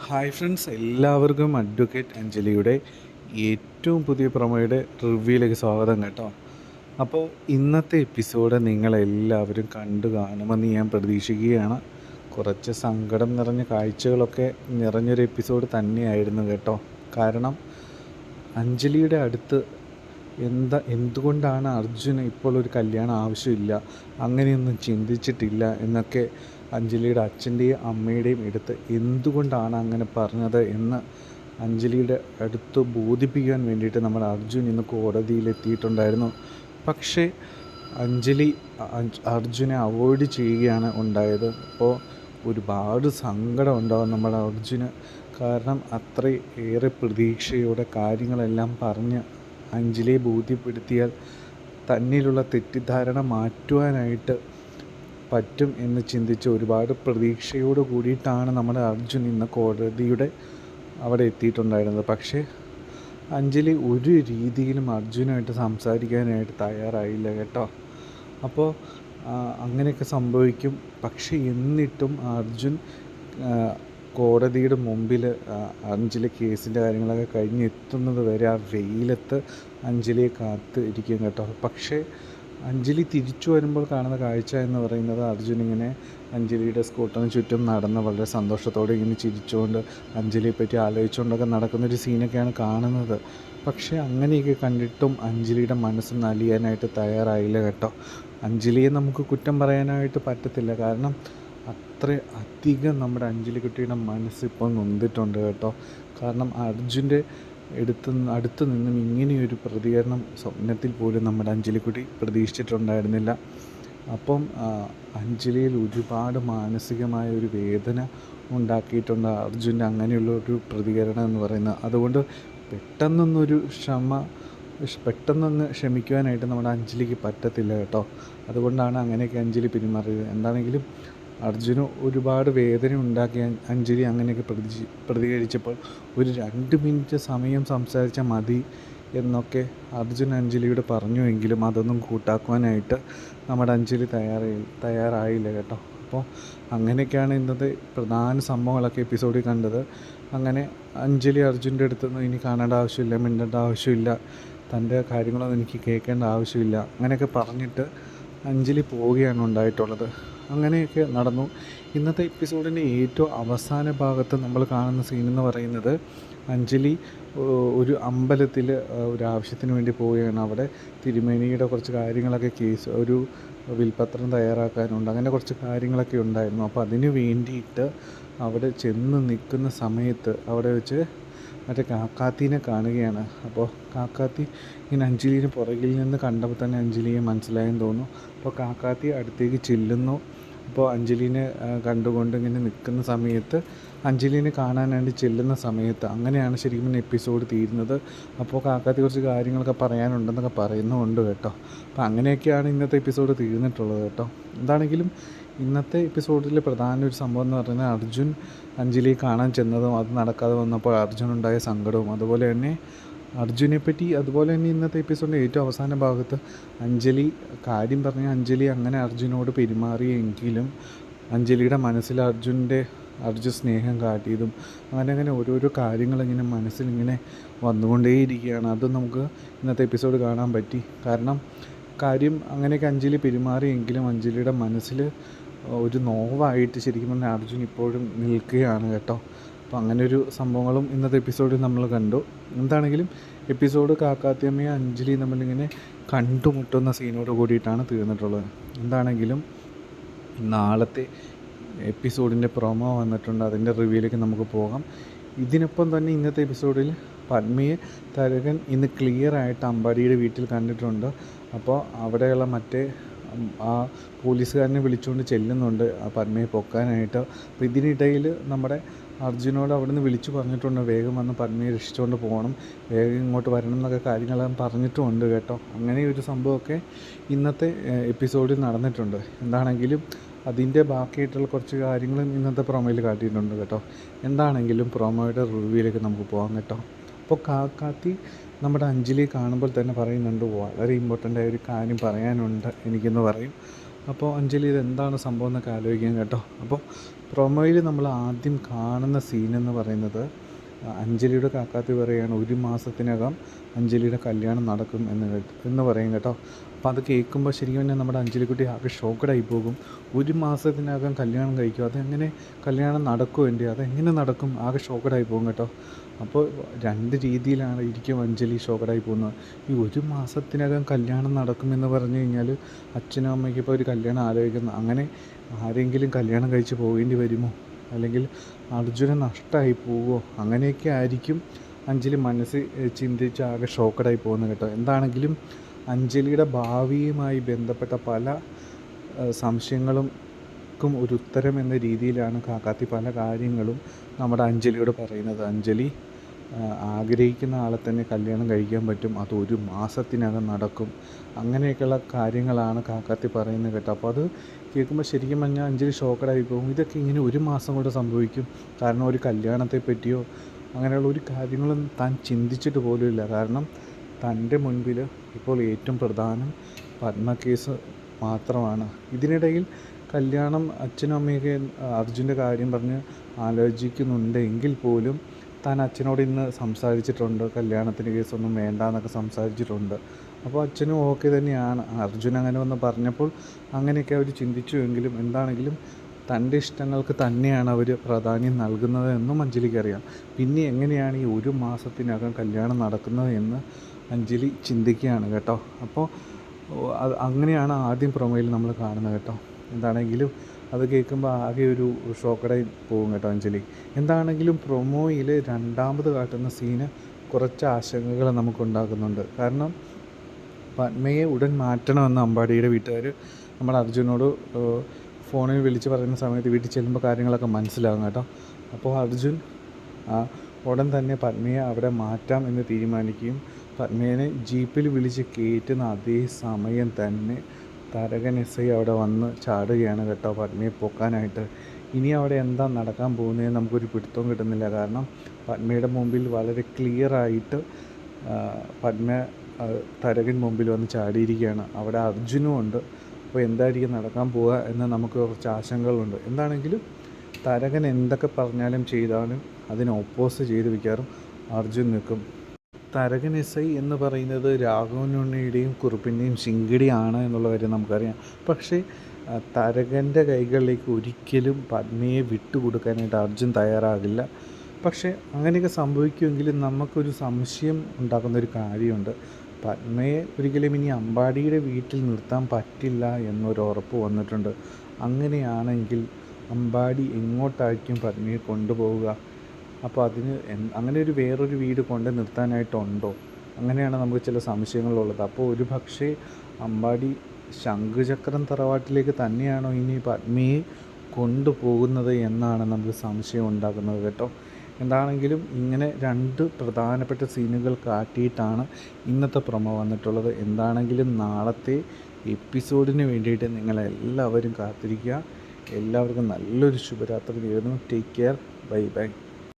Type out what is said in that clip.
Hi friends, എല്ലാവർക്കും advocate അഞ്ജലിയുടെ ഏറ്റവും പുതിയ പ്രൊമോയുടെ റിവ്യൂയിലേക്ക് സ്വാഗതം കേട്ടോ. അപ്പോൾ ഇന്നത്തെ എപ്പിസോഡ് നിങ്ങളെല്ലാവരും കണ്ടു കാണുമെന്ന് ഞാൻ പ്രതീക്ഷിക്കുകയാണ്. കുറച്ച് സങ്കടം നിറഞ്ഞ കാഴ്ചകളൊക്കെ നിറഞ്ഞൊരു എപ്പിസോഡ് തന്നെയായിരുന്നു കേട്ടോ. കാരണം അഞ്ജലിയുടെ അടുത്ത് എന്തുകൊണ്ടാണ് അർജുന് ഇപ്പോൾ ഒരു കല്യാണം ആവശ്യമില്ല, അങ്ങനെയൊന്നും ചിന്തിച്ചിട്ടില്ല എന്നൊക്കെ അഞ്ജലിയുടെ അച്ഛൻ്റെയും അമ്മയുടെയും അടുത്ത് എന്തുകൊണ്ടാണ് അങ്ങനെ പറഞ്ഞത് എന്ന് അഞ്ജലിയുടെ അടുത്ത് ബോധിപ്പിക്കാൻ വേണ്ടിയിട്ട് നമ്മുടെ അർജുൻ ഇന്ന് കോടതിയിലെത്തിയിട്ടുണ്ടായിരുന്നു. പക്ഷേ അഞ്ജലി അർജുനെ അവോയ്ഡ് ചെയ്യുകയാണ് ഉണ്ടായത്. അപ്പോൾ ഒരുപാട് സങ്കടം ഉണ്ടാകും നമ്മുടെ അർജുന്. കാരണം ഏറെ പ്രതീക്ഷയോടെ കാര്യങ്ങളെല്ലാം പറഞ്ഞ് അഞ്ജലിയെ ബോധ്യപ്പെടുത്തിയാൽ തന്നിലുള്ള തെറ്റിദ്ധാരണ മാറ്റുവാനായിട്ട് പറ്റും എന്ന് ചിന്തിച്ച് ഒരുപാട് പ്രതീക്ഷയോട് കൂടിയിട്ടാണ് നമ്മുടെ അർജുൻ ഇന്ന് കോടതിയുടെ അവിടെ എത്തിയിട്ടുണ്ടായിരുന്നത്. പക്ഷേ അഞ്ജലി ഒരു രീതിയിലും അർജുനുമായിട്ട് സംസാരിക്കാനായിട്ട് തയ്യാറായില്ല കേട്ടോ. അപ്പോൾ അങ്ങനെയൊക്കെ സംഭവിക്കും. പക്ഷേ എന്നിട്ടും അർജുൻ കോടതിയുടെ മുമ്പിൽ അഞ്ജലി കേസിൻ്റെ കാര്യങ്ങളൊക്കെ കഴിഞ്ഞ് എത്തുന്നത് വരെ ആ വെയിലത്ത് അഞ്ജലിയെ കാത്ത് ഇരിക്കും കേട്ടോ. പക്ഷേ അഞ്ജലി തിരിച്ചു വരുമ്പോൾ കാണുന്ന കാഴ്ച എന്ന് പറയുന്നത് അർജുൻ ഇങ്ങനെ അഞ്ജലിയുടെ സ്കൂട്ടറിന് ചുറ്റും നടന്ന് വളരെ സന്തോഷത്തോടെ ഇങ്ങനെ ചിരിച്ചുകൊണ്ട് അഞ്ജലിയെ പറ്റി ആലോചിച്ചുകൊണ്ടൊക്കെ നടക്കുന്നൊരു സീനൊക്കെയാണ് കാണുന്നത്. പക്ഷേ അങ്ങനെയൊക്കെ കണ്ടിട്ടും അഞ്ജലിയുടെ മനസ്സ് നലിയാനായിട്ട് തയ്യാറായില്ല കേട്ടോ. അഞ്ജലിയെ നമുക്ക് കുറ്റം പറയാനായിട്ട് പറ്റത്തില്ല. കാരണം അധികം നമ്മുടെ അഞ്ജലിക്കുട്ടിയുടെ മനസ്സിപ്പോൾ നൊന്തിട്ടുണ്ട് കേട്ടോ. കാരണം അർജുൻ്റെ അടുത്ത് നിന്നും ഇങ്ങനെയൊരു പ്രതികരണം സ്വപ്നത്തിൽ പോലും നമ്മുടെ അഞ്ജലിക്കുട്ടി പ്രതീക്ഷിച്ചിട്ടുണ്ടായിരുന്നില്ല. അപ്പം അഞ്ജലിയിൽ ഒരുപാട് മാനസികമായ ഒരു വേദന ഉണ്ടാക്കിയിട്ടുണ്ട് അർജുൻ്റെ അങ്ങനെയുള്ള ഒരു പ്രതികരണം എന്ന് പറയുന്നത്. അതുകൊണ്ട് പെട്ടെന്നൊന്ന് ക്ഷമിക്കുവാനായിട്ട് നമ്മുടെ അഞ്ജലിക്ക് പറ്റത്തില്ല കേട്ടോ. അതുകൊണ്ടാണ് അങ്ങനെയൊക്കെ അഞ്ജലി പെരുമാറിയത്. എന്താണെങ്കിലും അർജുന് ഒരുപാട് വേദന ഉണ്ടാക്കി അഞ്ജലി അങ്ങനെയൊക്കെ പ്രതികരിച്ചപ്പോൾ ഒരു 2 മിനിറ്റ് സമയം സംസാരിച്ചാൽ മതി എന്നൊക്കെ അർജുൻ അഞ്ജലിയോട് പറഞ്ഞുവെങ്കിലും അതൊന്നും കൂട്ടാക്കുവാനായിട്ട് നമ്മുടെ അഞ്ജലി തയ്യാറായില്ല കേട്ടോ. അപ്പോൾ അങ്ങനെയൊക്കെയാണ് ഇന്നത്തെ പ്രധാന സംഭവങ്ങളൊക്കെ എപ്പിസോഡിൽ കണ്ടത്. അങ്ങനെ അഞ്ജലി അർജുൻ്റെ അടുത്തുനിന്ന് ഇനി കാണേണ്ട ആവശ്യമില്ല, മിണ്ടേണ്ട ആവശ്യമില്ല, തൻ്റെ കാര്യങ്ങളൊന്നും എനിക്ക് കേൾക്കേണ്ട ആവശ്യമില്ല, അങ്ങനെയൊക്കെ പറഞ്ഞിട്ട് അഞ്ജലി പോവുകയാണ് ഉണ്ടായിട്ടുള്ളത്. അങ്ങനെയൊക്കെ നടന്നു. ഇന്നത്തെ എപ്പിസോഡിൻ്റെ ഏറ്റവും അവസാന ഭാഗത്ത് നമ്മൾ കാണുന്ന സീനെന്ന് പറയുന്നത് അഞ്ജലി ഒരു അമ്പലത്തിൽ ഒരു ആവശ്യത്തിന് വേണ്ടി പോവുകയാണ്. അവിടെ തിരുമേനിയുടെ കുറച്ച് കാര്യങ്ങളൊക്കെ ഒരു വിൽപ്പത്രം തയ്യാറാക്കാനുണ്ട്, അങ്ങനെ കുറച്ച് കാര്യങ്ങളൊക്കെ ഉണ്ടായിരുന്നു. അപ്പോൾ അതിന് വേണ്ടിയിട്ട് അവിടെ ചെന്ന് നിൽക്കുന്ന സമയത്ത് അവിടെ വെച്ച് മറ്റേ കാക്കാത്തീനെ കാണുകയാണ്. അപ്പോൾ കാക്കാത്തി ഇങ്ങനെ അഞ്ജലിനെ പുറകിൽ നിന്ന് കണ്ടപ്പോൾ തന്നെ അഞ്ജലിയെ മനസ്സിലായെന്ന് തോന്നുന്നു. അപ്പോൾ കാക്കാത്തി അടുത്തേക്ക് ചെല്ലുന്നു. അപ്പോൾ അഞ്ജലിനെ കണ്ടുകൊണ്ട് ഇങ്ങനെ നിൽക്കുന്ന സമയത്ത് അഞ്ജലിനെ കാണാനായിട്ട് ചെല്ലുന്ന സമയത്ത് അങ്ങനെയാണ് ശരിക്കും എപ്പിസോഡ് തീരുന്നത്. അപ്പോൾ കാക്കാത്തി കുറച്ച് കാര്യങ്ങളൊക്കെ പറയാനുണ്ടെന്നൊക്കെ പറയുന്നുമുണ്ട് കേട്ടോ. അപ്പോൾ അങ്ങനെയൊക്കെയാണ് ഇന്നത്തെ എപ്പിസോഡ് തീർന്നിട്ടുള്ളത് കേട്ടോ. എന്താണെങ്കിലും ഇന്നത്തെ എപ്പിസോഡിൽ പ്രധാന ഒരു സംഭവം എന്ന് പറയുന്നത് അർജുൻ അഞ്ജലിയെ കാണാൻ ചെന്നതും അത് നടക്കാതെ വന്നപ്പോൾ അർജുനുണ്ടായ സങ്കടവും, അതുപോലെ തന്നെ അതുപോലെ തന്നെ ഇന്നത്തെ എപ്പിസോഡിൻ്റെ ഏറ്റവും അവസാന ഭാഗത്ത് കാര്യം പറഞ്ഞ അഞ്ജലി അങ്ങനെ അർജുനോട് പെരുമാറിയെങ്കിലും അഞ്ജലിയുടെ മനസ്സിൽ അർജുൻ സ്നേഹം കാട്ടിയതും അങ്ങനെ ഓരോരോ കാര്യങ്ങളിങ്ങനെ മനസ്സിലിങ്ങനെ വന്നുകൊണ്ടേയിരിക്കുകയാണ്. അതും നമുക്ക് ഇന്നത്തെ എപ്പിസോഡ് കാണാൻ പറ്റി. കാരണം അങ്ങനെയൊക്കെ അഞ്ജലി പെരുമാറിയെങ്കിലും അഞ്ജലിയുടെ മനസ്സിൽ ഒരു നോവായിട്ട് ശരിക്കും പറഞ്ഞാൽ അർജുൻ ഇപ്പോഴും നിൽക്കുകയാണ് കേട്ടോ. അപ്പോൾ അങ്ങനെയൊരു സംഭവങ്ങളും ഇന്നത്തെ എപ്പിസോഡിൽ നമ്മൾ കണ്ടു. എന്താണെങ്കിലും എപ്പിസോഡ് കാക്കാത്തിയമ്മയും അഞ്ജലിയും തമ്മിലിങ്ങനെ കണ്ടുമുട്ടുന്ന സീനോട് കൂടിയിട്ടാണ് തീർന്നിട്ടുള്ളത്. എന്താണെങ്കിലും നാളത്തെ എപ്പിസോഡിൻ്റെ പ്രൊമോ വന്നിട്ടുണ്ട്, അതിൻ്റെ റിവ്യൂയിലേക്ക് നമുക്ക് പോകാം. ഇതിനൊപ്പം തന്നെ ഇന്നത്തെ എപ്പിസോഡിൽ പത്മയെ തരകൻ ഇന്ന് ക്ലിയറായിട്ട് അമ്പാടിയുടെ വീട്ടിൽ കണ്ടിട്ടുണ്ട്. അപ്പോൾ അവിടെയുള്ള ആ പോലീസുകാരനെ വിളിച്ചുകൊണ്ട് ചെല്ലുന്നുണ്ട് ആ പത്മയെ പൊക്കാനായിട്ട്. അപ്പോൾ ഇതിനിടയിൽ നമ്മുടെ അർജുനോട് അവിടുന്ന് വിളിച്ചു പറഞ്ഞിട്ടുണ്ട് വേഗം വന്ന് പത്മയെ രക്ഷിച്ചുകൊണ്ട് പോകണം, വേഗം ഇങ്ങോട്ട് വരണം എന്നൊക്കെ കാര്യങ്ങളെല്ലാം പറഞ്ഞിട്ടുമുണ്ട് കേട്ടോ. അങ്ങനെ ഒരു സംഭവമൊക്കെ ഇന്നത്തെ എപ്പിസോഡിൽ നടന്നിട്ടുണ്ട്. എന്താണെങ്കിലും അതിൻ്റെ ബാക്കിയായിട്ടുള്ള കുറച്ച് കാര്യങ്ങളും ഇന്നത്തെ പ്രൊമോയിൽ കാട്ടിയിട്ടുണ്ട് കേട്ടോ. എന്താണെങ്കിലും പ്രൊമോയുടെ റിവ്യൂയിലേക്ക് നമുക്ക് പോകാം കേട്ടോ. അപ്പോൾ കാക്കാത്തി നമ്മുടെ അഞ്ജലിയെ കാണുമ്പോൾ തന്നെ പറയുന്നുണ്ട് വളരെ ഇമ്പോർട്ടൻ്റ് ആയ ഒരു കാര്യം പറയാനുണ്ട് എനിക്കെന്ന് പറയും. അപ്പോൾ അഞ്ജലി ഇതെന്താണ് സംഭവം എന്നൊക്കെ ആലോചിക്കാം കേട്ടോ. അപ്പോൾ പ്രൊമോയിൽ നമ്മൾ ആദ്യം കാണുന്ന സീനെന്ന് പറയുന്നത് അഞ്ജലിയുടെ കാക്കാത്തി പറയുകയാണ് 1 മാസത്തിനകം അഞ്ജലിയുടെ കല്യാണം നടക്കും എന്ന് പറയും കേട്ടോ. അപ്പോൾ അത് കേൾക്കുമ്പോൾ ശരിക്കും തന്നെ നമ്മുടെ അഞ്ജലിക്കുട്ടി ആകെ ഷോക്കഡായി പോകും. 1 മാസത്തിനകം കല്യാണം കഴിക്കും, അതെങ്ങനെ കല്യാണം നടക്കും എൻ്റെ, അതെങ്ങനെ നടക്കും, ആകെ ഷോക്കഡായി പോകും കേട്ടോ. അപ്പോൾ 2 രീതിയിലാണ് ഇരിക്കും അഞ്ജലി ഷോക്കഡായി പോകുന്നത്. ഈ 1 മാസത്തിനകം കല്യാണം നടക്കുമെന്ന് പറഞ്ഞു കഴിഞ്ഞാൽ അച്ഛനും അമ്മയ്ക്കും ഇപ്പോൾ ഒരു കല്യാണം ആലോചിക്കുന്നു, അങ്ങനെ ആരെങ്കിലും കല്യാണം കഴിച്ച് പോകേണ്ടി വരുമോ, അല്ലെങ്കിൽ അർജുന നഷ്ടമായി പോവുമോ, അങ്ങനെയൊക്കെ ആയിരിക്കും അഞ്ജലി മനസ്സിൽ ചിന്തിച്ച് ആകെ ഷോക്കഡായി പോകുന്നത് കേട്ടോ. എന്താണെങ്കിലും അഞ്ജലിയുടെ ഭാവിയുമായി ബന്ധപ്പെട്ട പല സംശയങ്ങൾക്കും ഒരു ഉത്തരം എന്ന രീതിയിലാണ് കാക്കാത്തി പല കാര്യങ്ങളും നമ്മുടെ അഞ്ജലിയോട് പറയുന്നത്. അഞ്ജലി ആഗ്രഹിക്കുന്ന ആളെ തന്നെ കല്യാണം കഴിക്കാൻ പറ്റും, അത് 1 മാസത്തിനകം നടക്കും, അങ്ങനെയൊക്കെയുള്ള കാര്യങ്ങളാണ് കാക്കാത്തി പറയുന്നത് കേട്ടോ. അപ്പോൾ അത് കേൾക്കുമ്പോൾ ശരിക്കും പറഞ്ഞാൽ അഞ്ജലി ഷോക്കഡായി പോകും. ഇതൊക്കെ ഇങ്ങനെ 1 മാസം കൊണ്ട് സംഭവിക്കും? കാരണം ഒരു കല്യാണത്തെ പറ്റിയോ അങ്ങനെയുള്ള ഒരു കാര്യങ്ങളും താൻ ചിന്തിച്ചിട്ട് പോലുമില്ല. കാരണം തൻ്റെ മുൻപിൽ ഇപ്പോൾ ഏറ്റവും പ്രധാനം പത്മ കേസ് മാത്രമാണ്. ഇതിനിടയിൽ കല്യാണം അച്ഛനും അമ്മയൊക്കെ അർജുൻ്റെ കാര്യം പറഞ്ഞ് ആലോചിക്കുന്നുണ്ടെങ്കിൽ പോലും താൻ അച്ഛനോട് ഇന്ന് സംസാരിച്ചിട്ടുണ്ട്, കല്യാണത്തിന് കേസൊന്നും വേണ്ട എന്നൊക്കെ സംസാരിച്ചിട്ടുണ്ട്. അപ്പോൾ അച്ഛനും ഓക്കെ തന്നെയാണ്. അർജുൻ അങ്ങനെ വന്ന് പറഞ്ഞപ്പോൾ അങ്ങനെയൊക്കെ അവർ ചിന്തിച്ചുവെങ്കിലും എന്താണെങ്കിലും തൻ്റെ ഇഷ്ടങ്ങൾക്ക് തന്നെയാണ് അവർ പ്രാധാന്യം നൽകുന്നത് എന്നും അഞ്ജലിക്കറിയാം. പിന്നെ എങ്ങനെയാണ് ഈ 1 മാസത്തിനകം കല്യാണം നടക്കുന്നത് എന്ന് അഞ്ജലി ചിന്തിക്കുകയാണ് കേട്ടോ. അപ്പോൾ അങ്ങനെയാണ് ആദ്യം പ്രൊമോയിൽ നമ്മൾ കാണുന്നത് കേട്ടോ. എന്താണെങ്കിലും അത് കേൾക്കുമ്പോൾ ആകെ ഒരു ഷോക്കടായി പോകും കേട്ടോ അഞ്ജലി. എന്താണെങ്കിലും പ്രൊമോയിൽ രണ്ടാമത് കാട്ടുന്ന സീന് കുറച്ച് ആശങ്കകൾ നമുക്കുണ്ടാക്കുന്നുണ്ട്. കാരണം പത്മയെ ഉടൻ മാറ്റണമെന്ന് അമ്പാടിയുടെ വീട്ടുകാർ നമ്മുടെ അർജുനോട് ഫോണിൽ വിളിച്ച് പറയുന്ന സമയത്ത് വീട്ടിൽ ചെല്ലുമ്പോൾ കാര്യങ്ങളൊക്കെ മനസ്സിലാകും കേട്ടോ. അപ്പോൾ അർജുൻ ഉടൻ തന്നെ പത്മയെ അവിടെ മാറ്റാം എന്ന് തീരുമാനിക്കുകയും പത്മേനെ ജീപ്പിൽ വിളിച്ച് കയറ്റുന്ന അതേ സമയം തന്നെ തരകൻ എസ്.ഐ അവിടെ വന്ന് ചാടുകയാണ് കേട്ടോ പത്മയെ പൊക്കാനായിട്ട്. ഇനി അവിടെ എന്താ നടക്കാൻ പോകുന്നതെന്ന് നമുക്കൊരു പിടുത്തവും കിട്ടുന്നില്ല. കാരണം പത്മയുടെ മുമ്പിൽ വളരെ ക്ലിയറായിട്ട് പത്മ തരകൻ മുമ്പിൽ വന്ന് ചാടിയിരിക്കുകയാണ്. അവിടെ അർജുനും ഉണ്ട്. അപ്പോൾ എന്തായിരിക്കും നടക്കാൻ പോവുക എന്ന് നമുക്ക് കുറച്ച് ആശങ്കകളുണ്ട്. എന്താണെങ്കിലും തരകൻ എന്തൊക്കെ പറഞ്ഞാലും ചെയ്താലും അതിനെ ഒപ്പോസ് ചെയ്ത് വയ്ക്കാറും അർജുൻ നിൽക്കും. തരകൻ എസ്.ഐ എന്ന് പറയുന്നത് രാഘവനുണ്ണിയുടെയും കുറുപ്പിൻ്റെയും ശിങ്കിടിയാണ് എന്നുള്ള കാര്യം നമുക്കറിയാം. പക്ഷേ തരകൻ്റെ കൈകളിലേക്ക് ഒരിക്കലും പത്മയെ വിട്ടുകൊടുക്കാനായിട്ട് അർജുൻ തയ്യാറാകില്ല. പക്ഷേ അങ്ങനെയൊക്കെ സംഭവിക്കുമെങ്കിലും നമുക്കൊരു സംശയം ഉണ്ടാക്കുന്നൊരു കാര്യമുണ്ട്. പത്മയെ ഒരിക്കലും ഇനി അമ്പാടിയുടെ വീട്ടിൽ നിർത്താൻ പറ്റില്ല എന്നൊരു ഉറപ്പ് വന്നിട്ടുണ്ട്. അങ്ങനെയാണെങ്കിൽ അമ്പാടി എങ്ങോട്ടായിരിക്കും പത്മയെ കൊണ്ടുപോവുക? അപ്പോൾ അതിന് അങ്ങനെ ഒരു വേറൊരു വീട് കൊണ്ട് നിർത്താനായിട്ടുണ്ടോ? അങ്ങനെയാണ് നമുക്ക് ചില സംശയങ്ങളുള്ളത്. അപ്പോൾ ഒരു പക്ഷേ അമ്പാടി ശംഖുചക്രം തറവാട്ടിലേക്ക് തന്നെയാണോ ഇനി പത്മയെ കൊണ്ടുപോകുന്നത് എന്നാണ് നമുക്ക് സംശയം ഉണ്ടാക്കുന്നത് കേട്ടോ. എന്താണെങ്കിലും ഇങ്ങനെ 2 പ്രധാനപ്പെട്ട സീനുകൾ കാട്ടിയിട്ടാണ് ഇന്നത്തെ പ്രൊമോ വന്നിട്ടുള്ളത്. എന്താണെങ്കിലും നാളത്തെ എപ്പിസോഡിന് വേണ്ടിയിട്ട് നിങ്ങളെല്ലാവരും കാത്തിരിക്കുക. എല്ലാവർക്കും നല്ലൊരു ശുഭരാത്രി നേരുന്നു. Take care. Bye bye.